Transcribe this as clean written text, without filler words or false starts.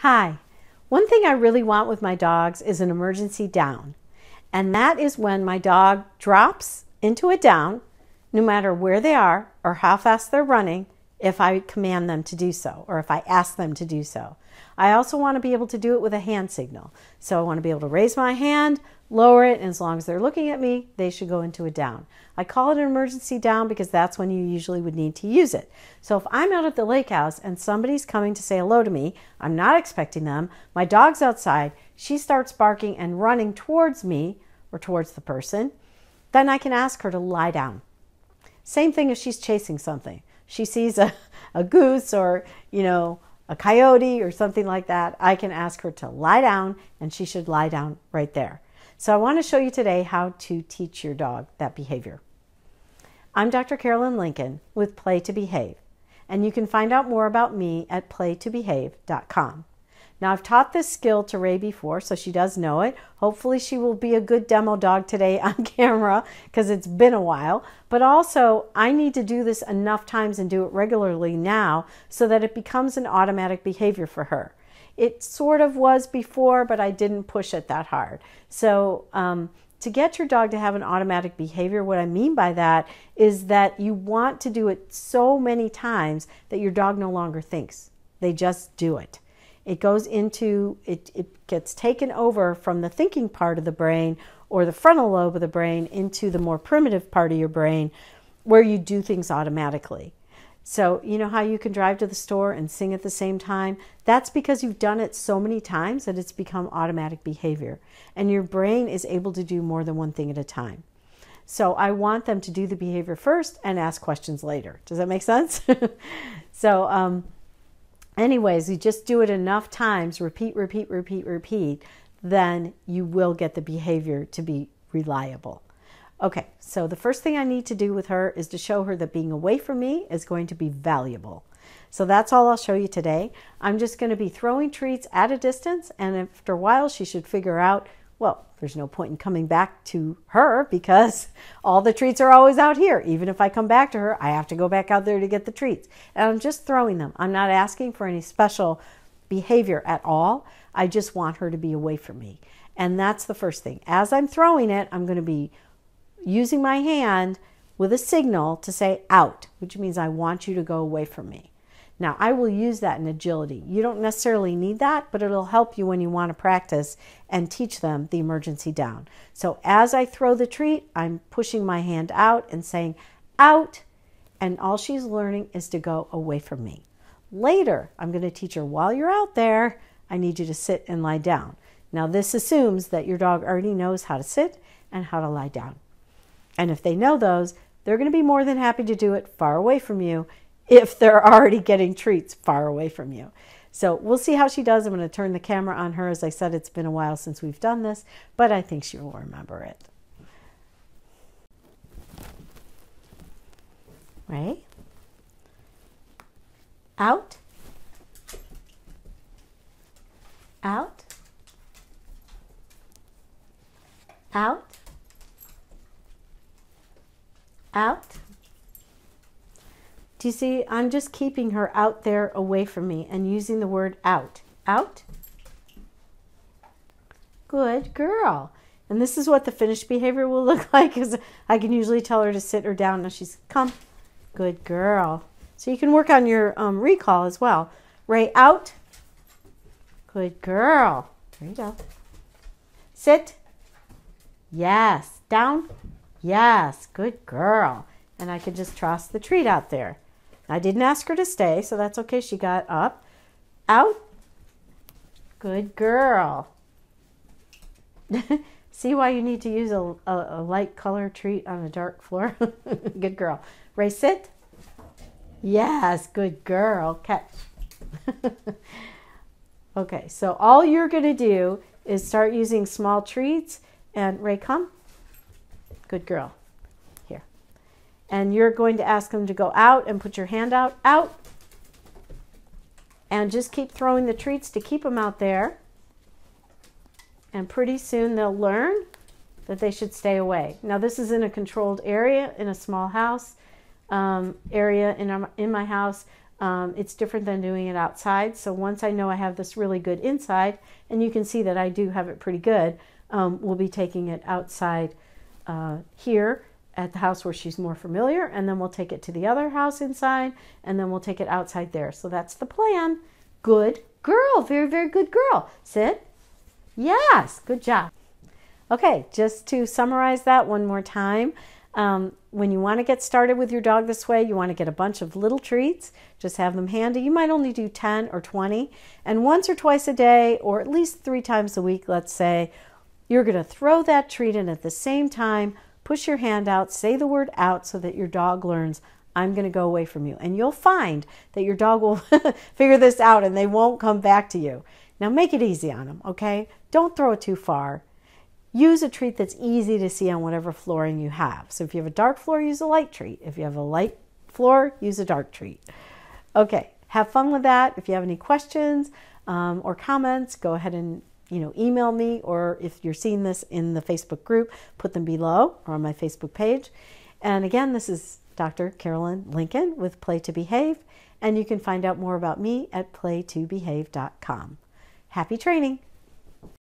Hi. One thing I really want with my dogs is an emergency down. And that is when my dog drops into a down, no matter where they are or how fast they're running, if I command them to do so or if I ask them to do so. I also want to be able to do it with a hand signal. So I want to be able to raise my hand, lower it, and as long as they're looking at me, they should go into a down. I call it an emergency down because that's when you usually would need to use it. So if I'm out at the lake house and somebody's coming to say hello to me, I'm not expecting them, my dog's outside, she starts barking and running towards me or towards the person, then I can ask her to lie down. Same thing if she's chasing something. She sees a goose or, a coyote or something like that, I can ask her to lie down and she should lie down right there. So I want to show you today how to teach your dog that behavior. I'm Dr. Carolyn Lincoln with Play to Behave, and you can find out more about me at playtobehave.com. Now, I've taught this skill to Ray before, so she does know it. Hopefully she will be a good demo dog today on camera because it's been a while. But also, I need to do this enough times and do it regularly now so that it becomes an automatic behavior for her. It sort of was before, but I didn't push it that hard. So to get your dog to have an automatic behavior, what I mean by that is that you want to do it so many times that your dog no longer thinks. They just do it. It goes into, it gets taken over from the thinking part of the brain or the frontal lobe of the brain into the more primitive part of your brain where you do things automatically. So you know how you can drive to the store and sing at the same time? That's because you've done it so many times that it's become automatic behavior. And your brain is able to do more than one thing at a time. So I want them to do the behavior first and ask questions later. Does that make sense? Anyways, you just do it enough times, repeat, then you will get the behavior to be reliable. Okay, so the first thing I need to do with her is to show her that being away from me is going to be valuable. So that's all I'll show you today. I'm just going to be throwing treats at a distance, and after a while she should figure out, well, there's no point in coming back to her because all the treats are always out here. Even if I come back to her, I have to go back out there to get the treats. And I'm just throwing them. I'm not asking for any special behavior at all. I just want her to be away from me. And that's the first thing. As I'm throwing it, I'm going to be using my hand with a signal to say out, which means I want you to go away from me. Now, I will use that in agility. You don't necessarily need that, but it'll help you when you want to practice and teach them the emergency down. So as I throw the treat, I'm pushing my hand out and saying out, and all she's learning is to go away from me. Later, I'm going to teach her while you're out there, I need you to sit and lie down. Now, this assumes that your dog already knows how to sit and how to lie down. And if they know those, they're going to be more than happy to do it far away from you if they're already getting treats far away from you. So we'll see how she does. I'm going to turn the camera on her. As I said, it's been a while since we've done this, but I think she will remember it. Right? Out. Out. Out. Out. Do you see? I'm just keeping her out there away from me and using the word out. Out. Good girl. And this is what the finished behavior will look like, because I can usually tell her to sit or down. Now she's come. Good girl. So you can work on your recall as well. Ray, out. Good girl. There you go. Sit. Yes. Down. Yes. Good girl. And I can just toss the treat out there. I didn't ask her to stay, so that's okay. She got up. Out. Good girl. See why you need to use a light color treat on a dark floor? Good girl. Ray, sit. Yes, good girl. Catch. Okay, so all you're going to do is start using small treats. And Ray, come. Good girl. And you're going to ask them to go out and put your hand out, out. And just keep throwing the treats to keep them out there. And pretty soon they'll learn that they should stay away. Now this is in a controlled area, in a small house area in my house. It's different than doing it outside. So once I know I have this really good inside, and you can see that I do have it pretty good, we'll be taking it outside here at the house where she's more familiar, and then we'll take it to the other house inside, and then we'll take it outside there. So that's the plan. Good girl. Very, very good girl. Sit. Yes. Good job. Okay, just to summarize that one more time. When you want to get started with your dog this way, you want to get a bunch of little treats. Just have them handy. You might only do 10 or 20. And once or twice a day, or at least 3 times a week, let's say, you're going to throw that treat in at the same time, push your hand out, say the word out so that your dog learns, I'm going to go away from you. And you'll find that your dog will figure this out and they won't come back to you. Now make it easy on them, okay? Don't throw it too far. Use a treat that's easy to see on whatever flooring you have. So if you have a dark floor, use a light treat. If you have a light floor, use a dark treat. Okay, have fun with that. If you have any questions or comments, go ahead and email me, or if you're seeing this in the Facebook group, put them below or on my Facebook page. And again, this is Dr. Carolyn Lincoln with Play to Behave, and you can find out more about me at playtobehave.com. Happy training!